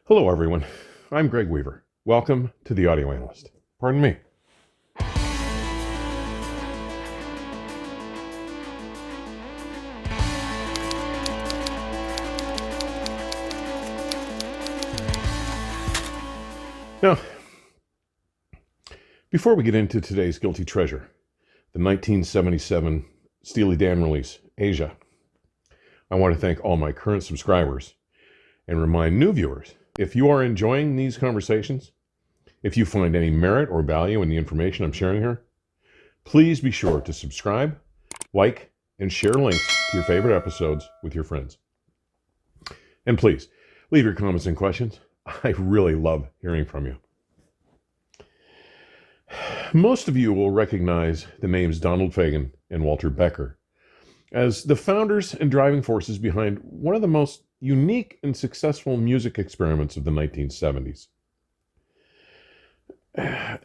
Hello, everyone. I'm Greg Weaver. Welcome to the Audio Analyst. Pardon me. Now, before we get into today's guilty treasure, the 1977 Steely Dan release, Asia, I want to thank all my current subscribers and remind new viewers, if you are enjoying these conversations, if you find any merit or value in the information I'm sharing here, please be sure to subscribe, like, and share links to your favorite episodes with your friends. And please, leave your comments and questions. I really love hearing from you. Most of you will recognize the names Donald Fagen and Walter Becker as the founders and driving forces behind one of the most unique and successful music experiments of the 1970s.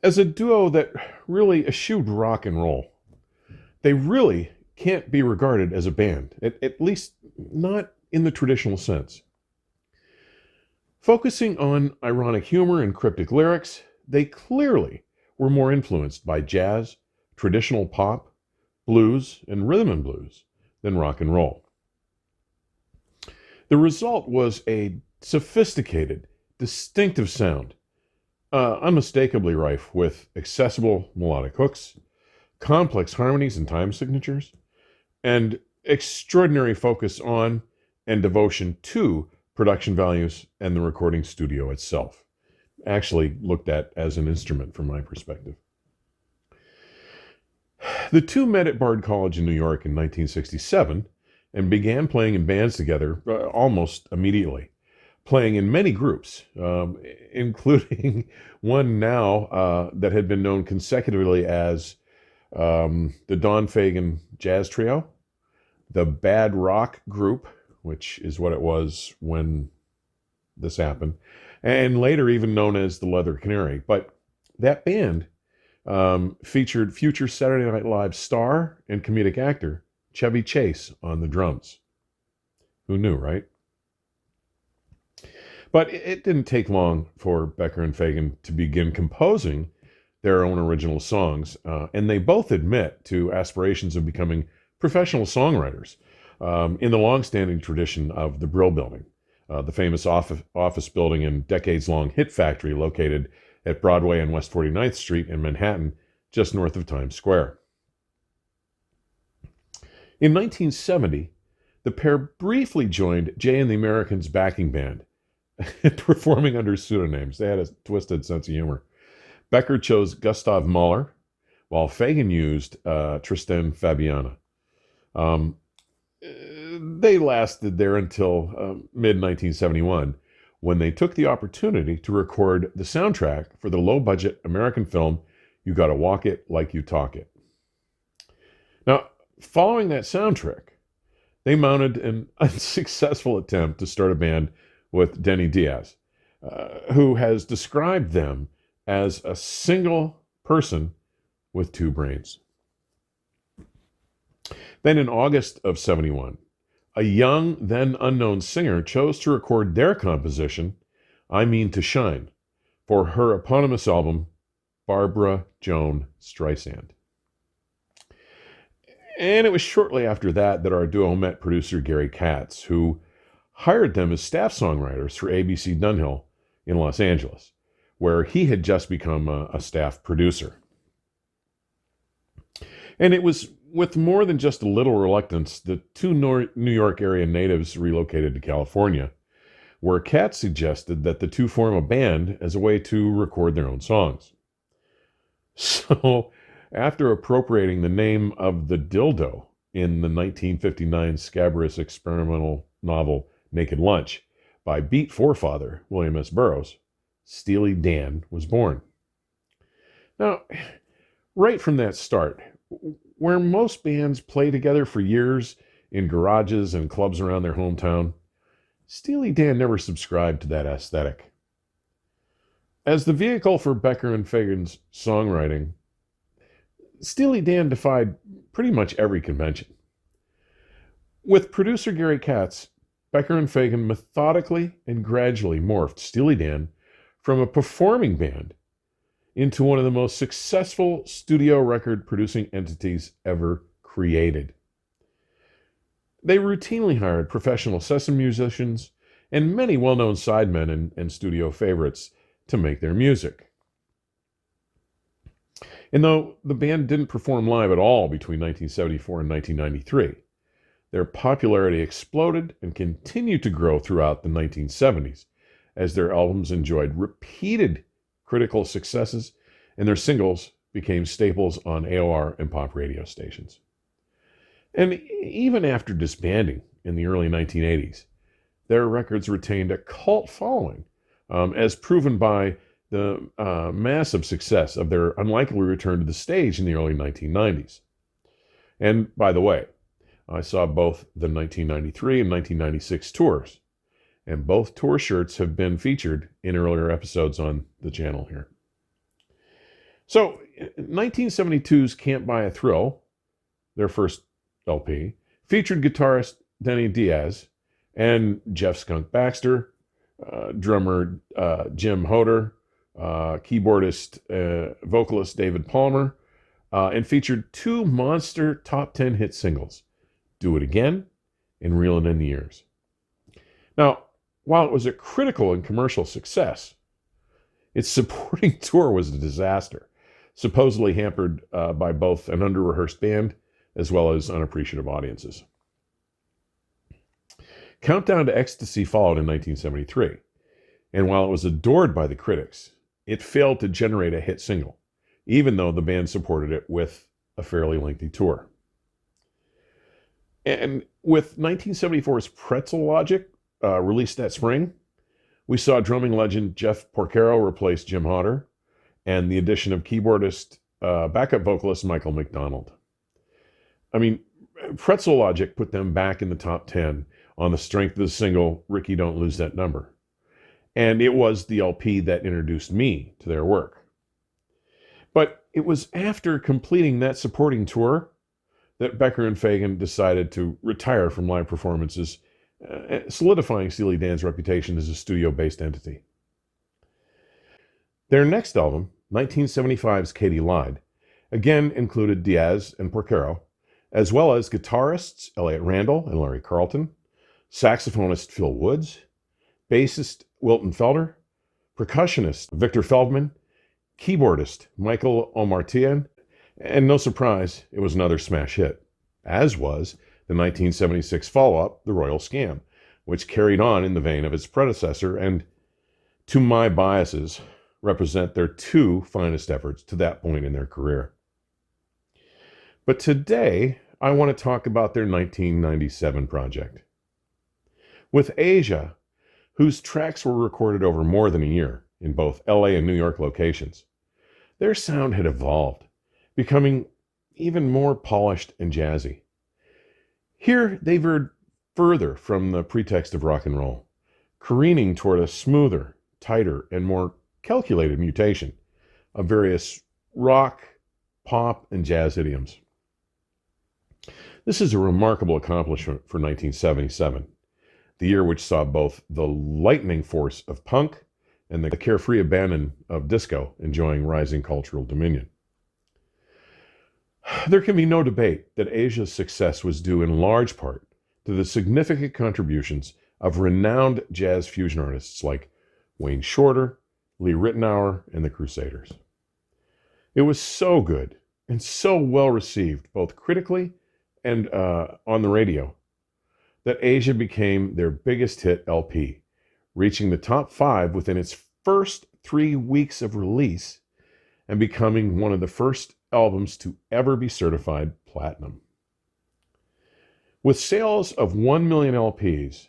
As a duo that really eschewed rock and roll, they really can't be regarded as a band, at least not in the traditional sense. Focusing on ironic humor and cryptic lyrics, they clearly were more influenced by jazz, traditional pop, blues, and rhythm and blues than rock and roll. The result was a sophisticated, distinctive sound, unmistakably rife with accessible melodic hooks, complex harmonies and time signatures, and extraordinary focus on and devotion to production values and the recording studio itself, actually looked at as an instrument from my perspective. The two met at Bard College in New York in 1967 and began playing in bands together almost immediately, playing in many groups, including one now that had been known consecutively as the Don Fagen Jazz Trio, the Bad Rock Group, which is what it was when this happened, and later even known as the Leather Canary. But that band featured future Saturday Night Live star and comedic actor Chevy Chase on the drums. Who knew, right? But it didn't take long for Becker and Fagen to begin composing their own original songs, and they both admit to aspirations of becoming professional songwriters in the long-standing tradition of the Brill Building, the famous office building and decades-long hit factory located at Broadway and West 49th Street in Manhattan, just north of Times Square. In 1970, the pair briefly joined Jay and the Americans' backing band, performing under pseudonyms. They had a twisted sense of humor. Becker chose Gustav Mahler, while Fagen used Tristan Fabiana. They lasted there until mid-1971, when they took the opportunity to record the soundtrack for the low-budget American film You Gotta Walk It Like You Talk It. Now, following that soundtrack, they mounted an unsuccessful attempt to start a band with Denny Diaz, who has described them as a single person with two brains. Then in August of 71, a young, then unknown singer chose to record their composition, I Mean to Shine, for her eponymous album, Barbara Joan Streisand. And it was shortly after that our duo met producer Gary Katz, who hired them as staff songwriters for ABC Dunhill in Los Angeles, where he had just become a staff producer. And it was with more than just a little reluctance that two New York area natives relocated to California, where Katz suggested that the two form a band as a way to record their own songs. So, after appropriating the name of the dildo in the 1959 scabrous experimental novel Naked Lunch by Beat forefather William S. Burroughs, Steely Dan was born. Now, right from that start, where most bands play together for years in garages and clubs around their hometown, Steely Dan never subscribed to that aesthetic. As the vehicle for Becker and Fagen's songwriting, Steely Dan defied pretty much every convention. With producer Gary Katz, Becker and Fagan methodically and gradually morphed Steely Dan from a performing band into one of the most successful studio record producing entities ever created. They routinely hired professional session musicians and many well-known sidemen and studio favorites to make their music. And though the band didn't perform live at all between 1974 and 1993, their popularity exploded and continued to grow throughout the 1970s as their albums enjoyed repeated critical successes and their singles became staples on AOR and pop radio stations. And even after disbanding in the early 1980s, their records retained a cult following, as proven by the massive success of their unlikely return to the stage in the early 1990s. And by the way, I saw both the 1993 and 1996 tours, and both tour shirts have been featured in earlier episodes on the channel here. So, 1972's Can't Buy a Thrill, their first LP, featured guitarist Denny Diaz and Jeff Skunk Baxter, drummer Jim Hoder, keyboardist, vocalist David Palmer, and featured two monster top 10 hit singles, Do It Again and Reelin' in the Years. Now, while it was a critical and commercial success, its supporting tour was a disaster, supposedly hampered by both an under-rehearsed band as well as unappreciative audiences. Countdown to Ecstasy followed in 1973, and while it was adored by the critics, it failed to generate a hit single, even though the band supported it with a fairly lengthy tour. And with 1974's Pretzel Logic, released that spring, we saw drumming legend Jeff Porcaro replace Jim Hodder, and the addition of keyboardist, backup vocalist Michael McDonald. I mean, Pretzel Logic put them back in the top 10 on the strength of the single Ricky Don't Lose That Number. And it was the LP that introduced me to their work. But it was after completing that supporting tour that Becker and Fagan decided to retire from live performances, solidifying Steely Dan's reputation as a studio-based entity. Their next album, 1975's Katie Lied, again included Diaz and Porcaro, as well as guitarists Elliot Randall and Larry Carlton, saxophonist Phil Woods, bassist Wilton Felder, percussionist Victor Feldman, keyboardist Michael Omartian, and no surprise, it was another smash hit, as was the 1976 follow-up, The Royal Scam, which carried on in the vein of its predecessor and, to my biases, represent their two finest efforts to that point in their career. But today, I want to talk about their 1997 project. With Asia, whose tracks were recorded over more than a year in both LA and New York locations, their sound had evolved, becoming even more polished and jazzy. Here, they veered further from the pretext of rock and roll, careening toward a smoother, tighter, and more calculated mutation of various rock, pop, and jazz idioms. This is a remarkable accomplishment for 1977, the year which saw both the lightning force of punk and the carefree abandon of disco enjoying rising cultural dominion. There can be no debate that Asia's success was due in large part to the significant contributions of renowned jazz fusion artists like Wayne Shorter, Lee Ritenour, and the Crusaders. It was so good and so well received, both critically and on the radio, that Asia became their biggest hit LP, reaching the top 5 within its first 3 weeks of release and becoming one of the first albums to ever be certified platinum. With sales of 1 million LPs,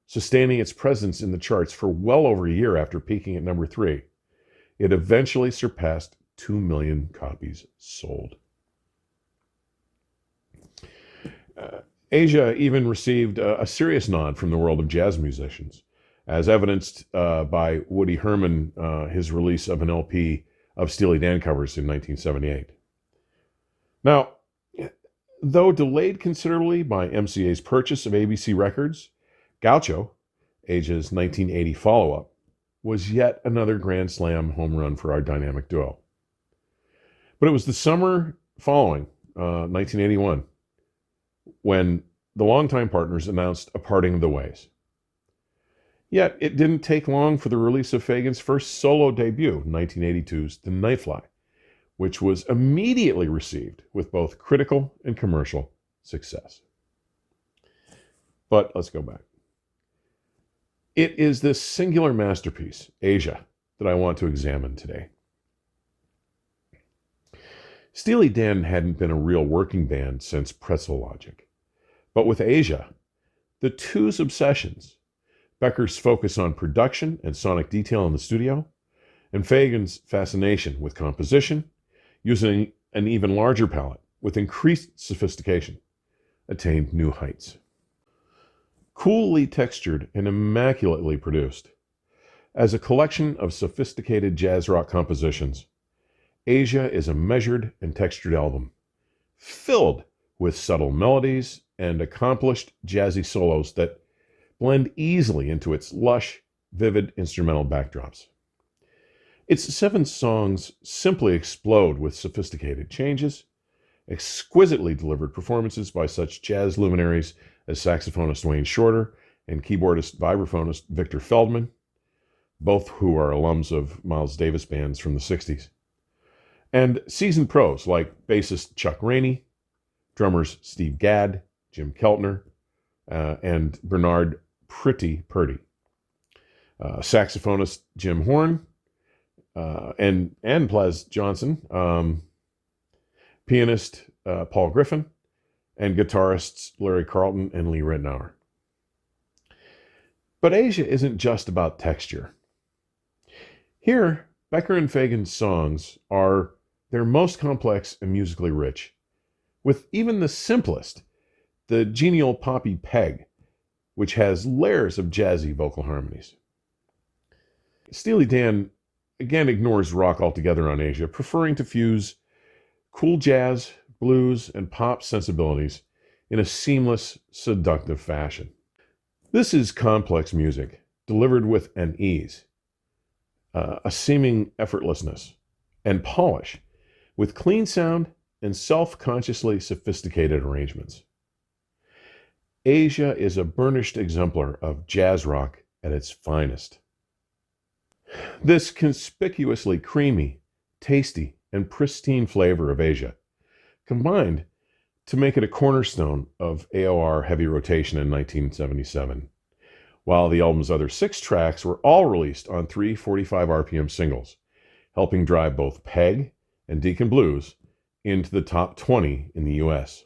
sustaining its presence in the charts for well over a year after peaking at number 3, it eventually surpassed 2 million copies sold. Asia even received a serious nod from the world of jazz musicians, as evidenced by Woody Herman, his release of an LP of Steely Dan covers in 1978. Now, though delayed considerably by MCA's purchase of ABC Records, Gaucho, Asia's 1980 follow-up, was yet another Grand Slam home run for our dynamic duo. But it was the summer following 1981 when the longtime partners announced a parting of the ways. Yet it didn't take long for the release of Fagen's first solo debut, 1982's The Nightfly, which was immediately received with both critical and commercial success. But let's go back. It is this singular masterpiece, Asia, that I want to examine today. Steely Dan hadn't been a real working band since Pretzel Logic. But with Asia, the two's obsessions, Becker's focus on production and sonic detail in the studio, and Fagen's fascination with composition, using an even larger palette with increased sophistication, attained new heights. Coolly textured and immaculately produced, as a collection of sophisticated jazz rock compositions, Asia is a measured and textured album, filled with subtle melodies and accomplished jazzy solos that blend easily into its lush, vivid instrumental backdrops. Its 7 songs simply explode with sophisticated changes, exquisitely delivered performances by such jazz luminaries as saxophonist Wayne Shorter and keyboardist vibraphonist Victor Feldman, both who are alums of Miles Davis bands from the 60s, and seasoned pros like bassist Chuck Rainey, drummers Steve Gadd, Jim Keltner, and Bernard Pretty Purdy, saxophonist Jim Horn, and Ples Johnson, pianist Paul Griffin, and guitarists Larry Carlton and Lee Ritenour. But Asia isn't just about texture. Here, Becker and Fagen's songs are their most complex and musically rich, with even the simplest, the genial poppy Peg, which has layers of jazzy vocal harmonies. Steely Dan again ignores rock altogether on Asia, preferring to fuse cool jazz, blues, and pop sensibilities in a seamless, seductive fashion. This is complex music, delivered with an ease, a seeming effortlessness, and polish, with clean sound and self-consciously sophisticated arrangements. Asia is a burnished exemplar of jazz rock at its finest. This conspicuously creamy, tasty, and pristine flavor of Asia combined to make it a cornerstone of AOR heavy rotation in 1977, while the album's other 6 tracks were all released on 3 45 RPM singles, helping drive both Peg and Deacon Blues into the top 20 in the US.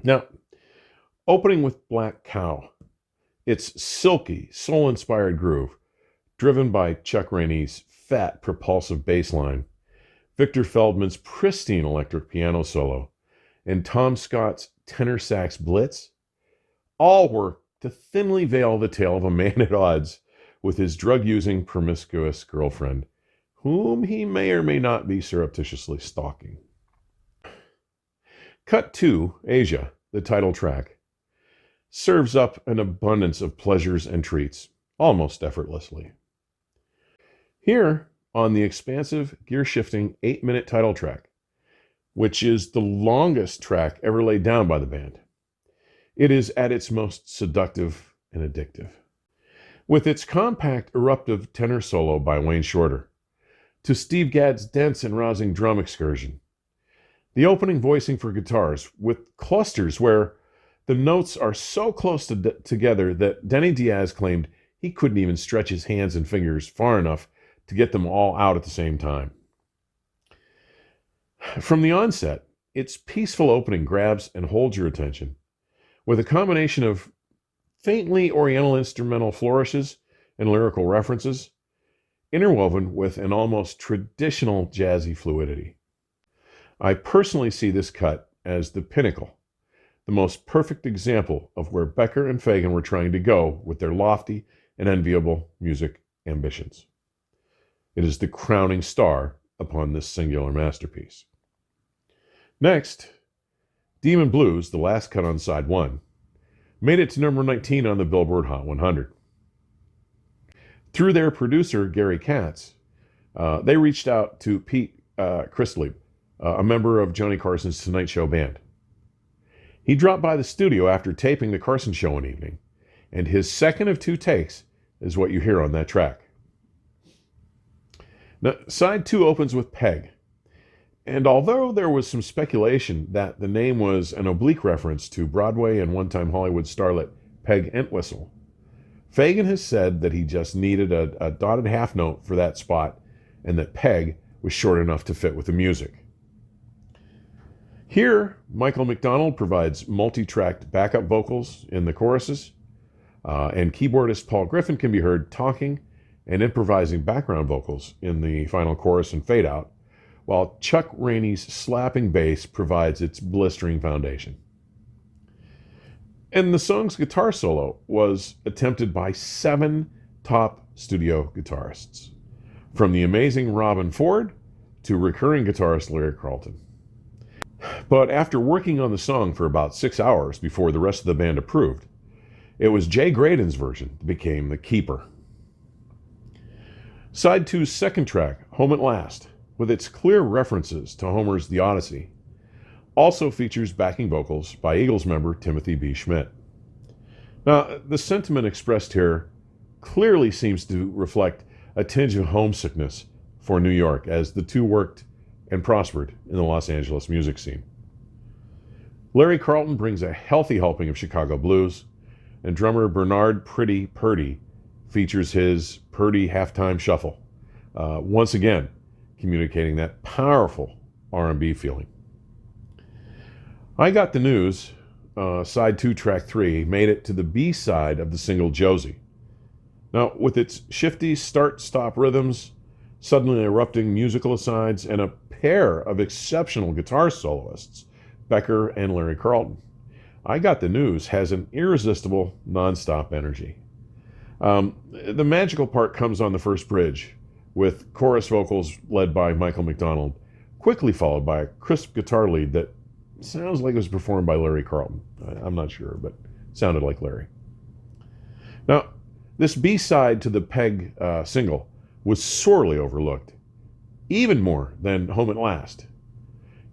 Now, opening with Black Cow, its silky, soul-inspired groove, driven by Chuck Rainey's fat, propulsive bass line, Victor Feldman's pristine electric piano solo, and Tom Scott's tenor sax blitz, all work to thinly veil the tale of a man at odds with his drug-using, promiscuous girlfriend, whom he may or may not be surreptitiously stalking. Cut 2, Asia, the title track, serves up an abundance of pleasures and treats, almost effortlessly. Here, on the expansive, gear-shifting 8-minute title track, which is the longest track ever laid down by the band, it is at its most seductive and addictive. With its compact, eruptive tenor solo by Wayne Shorter, to Steve Gadd's dense and rousing drum excursion, the opening voicing for guitars, with clusters where the notes are so close together that Denny Diaz claimed he couldn't even stretch his hands and fingers far enough to get them all out at the same time. From the onset, its peaceful opening grabs and holds your attention, with a combination of faintly oriental instrumental flourishes and lyrical references, interwoven with an almost traditional jazzy fluidity. I personally see this cut as the pinnacle, the most perfect example of where Becker and Fagen were trying to go with their lofty and enviable music ambitions. It is the crowning star upon this singular masterpiece. Next, Demon Blues, the last cut on side 1, made it to number 19 on the Billboard Hot 100. Through their producer, Gary Katz, they reached out to Pete Christley, a member of Johnny Carson's Tonight Show band. He dropped by the studio after taping the Carson show one evening, and his second of two takes is what you hear on that track. Now, side 2 opens with Peg, and although there was some speculation that the name was an oblique reference to Broadway and one-time Hollywood starlet Peg Entwistle, Fagan has said that he just needed a dotted half note for that spot and that Peg was short enough to fit with the music. Here, Michael McDonald provides multi-tracked backup vocals in the choruses, and keyboardist Paul Griffin can be heard talking and improvising background vocals in the final chorus and fade-out, while Chuck Rainey's slapping bass provides its blistering foundation. And the song's guitar solo was attempted by 7 top studio guitarists, from the amazing Robin Ford to recurring guitarist Larry Carlton. But after working on the song for about 6 hours before the rest of the band approved, it was Jay Graydon's version that became the keeper. Side 2's second track, Home at Last, with its clear references to Homer's The Odyssey, also features backing vocals by Eagles member Timothy B. Schmidt. Now, the sentiment expressed here clearly seems to reflect a tinge of homesickness for New York as the two worked and prospered in the Los Angeles music scene. Larry Carlton brings a healthy helping of Chicago blues, and drummer Bernard Pretty Purdy features his Purdy halftime shuffle, once again communicating that powerful R&B feeling. I Got the News, side 2, track 3, made it to the B side of the single Josie. Now, with its shifty start-stop rhythms, suddenly erupting musical asides, and a pair of exceptional guitar soloists, Becker and Larry Carlton, I Got the News has an irresistible, non-stop energy. The magical part comes on the first bridge, with chorus vocals led by Michael McDonald, quickly followed by a crisp guitar lead that sounds like it was performed by Larry Carlton. I'm not sure, but it sounded like Larry. Now, this B-side to the Peg single was sorely overlooked, even more than Home at Last.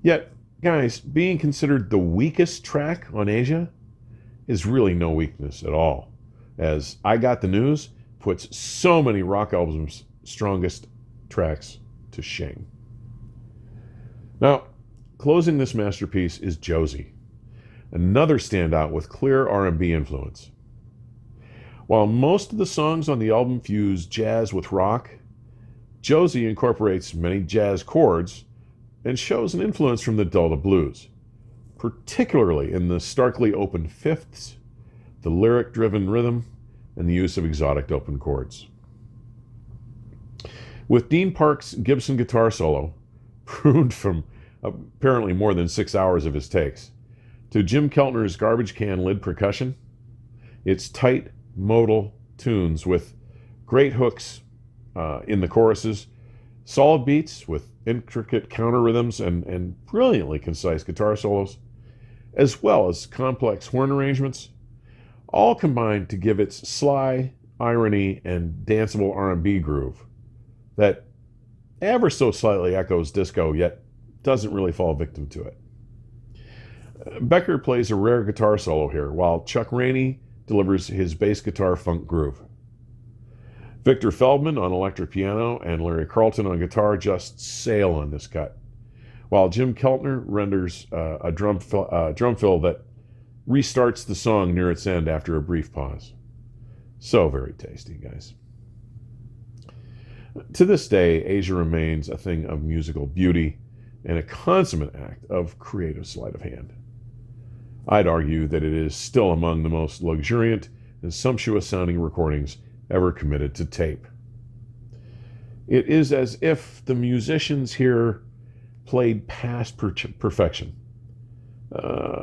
Yet, guys, being considered the weakest track on Asia is really no weakness at all, as I Got the News puts so many rock albums' strongest tracks to shame. Now, closing this masterpiece is Josie, another standout with clear R&B influence. While most of the songs on the album fuse jazz with rock, Josie incorporates many jazz chords and shows an influence from the Delta blues, particularly in the starkly open fifths, the lyric-driven rhythm, and the use of exotic open chords. With Dean Park's Gibson guitar solo, pruned from apparently more than 6 hours of his takes, to Jim Keltner's garbage can lid percussion, it's tight, modal tunes with great hooks in the choruses, solid beats with intricate counter rhythms and brilliantly concise guitar solos, as well as complex horn arrangements, all combined to give its sly, irony, and danceable R&B groove that ever so slightly echoes disco, yet doesn't really fall victim to it. Becker plays a rare guitar solo here, while Chuck Rainey delivers his bass guitar funk groove. Victor Feldman on electric piano and Larry Carlton on guitar just sail on this cut, while Jim Keltner renders a drum fill that restarts the song near its end after a brief pause. So very tasty, guys. To this day, Asia remains a thing of musical beauty and a consummate act of creative sleight of hand. I'd argue that it is still among the most luxuriant and sumptuous sounding recordings ever committed to tape. It is as if the musicians here played past perfection,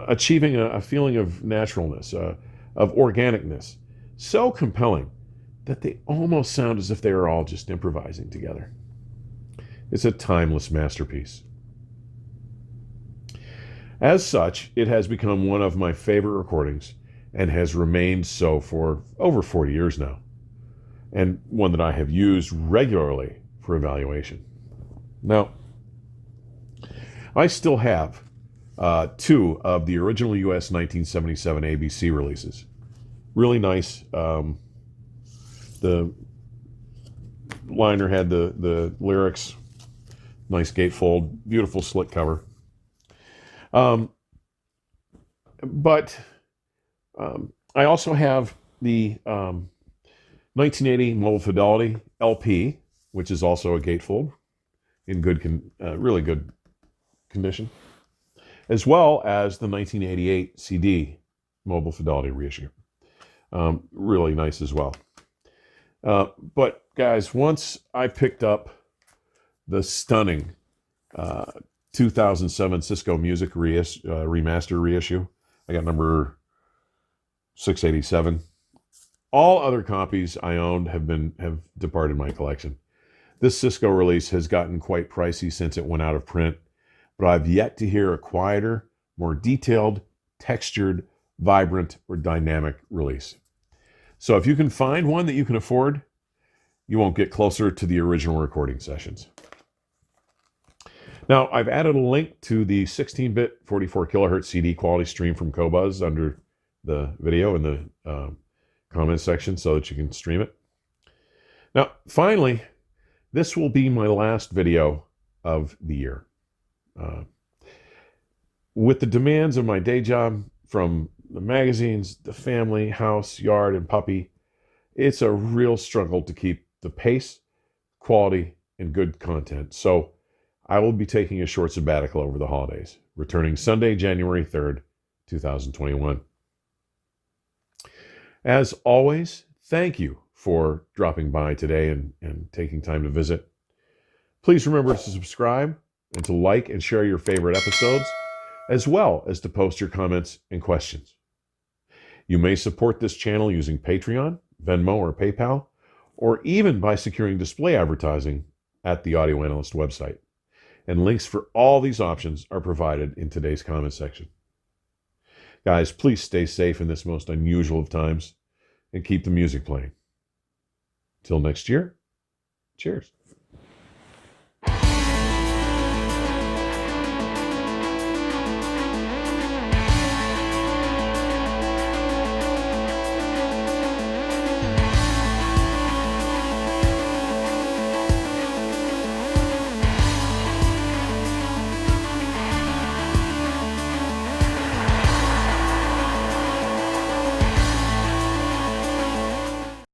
achieving a feeling of naturalness, of organic-ness, so compelling that they almost sound as if they are all just improvising together. It's a timeless masterpiece. As such, it has become one of my favorite recordings and has remained so for over 40 years now, and one that I have used regularly for evaluation. Now, I still have two of the original US 1977 ABC releases. Really nice. The liner had the lyrics, nice gatefold, beautiful slick cover. But I also have the 1980 Mobile Fidelity LP, which is also a gatefold in really good condition, as well as the 1988 CD Mobile Fidelity reissue. Really nice as well. But guys, once I picked up the stunning 2007 Cisco Music Remaster reissue, I got number 687. All other copies I owned have departed my collection. This Cisco release has gotten quite pricey since it went out of print, but I've yet to hear a quieter, more detailed, textured, vibrant, or dynamic release. So if you can find one that you can afford, you won't get closer to the original recording sessions. Now, I've added a link to the 16-bit 44 kilohertz CD quality stream from Qobuz under the video in the comments section so that you can stream it. Now, finally, this will be my last video of the year. With the demands of my day job, from the magazines, the family, house, yard, and puppy, it's a real struggle to keep the pace, quality, and good content. So I will be taking a short sabbatical over the holidays, returning Sunday, January 3rd, 2021. As always, thank you for dropping by today and taking time to visit. Please remember to subscribe and to like and share your favorite episodes, as well as to post your comments and questions. You may support this channel using Patreon, Venmo, or PayPal, or even by securing display advertising at the Audio Analyst website. And links for all these options are provided in today's comment section. Guys, please stay safe in this most unusual of times and keep the music playing. Till next year, cheers.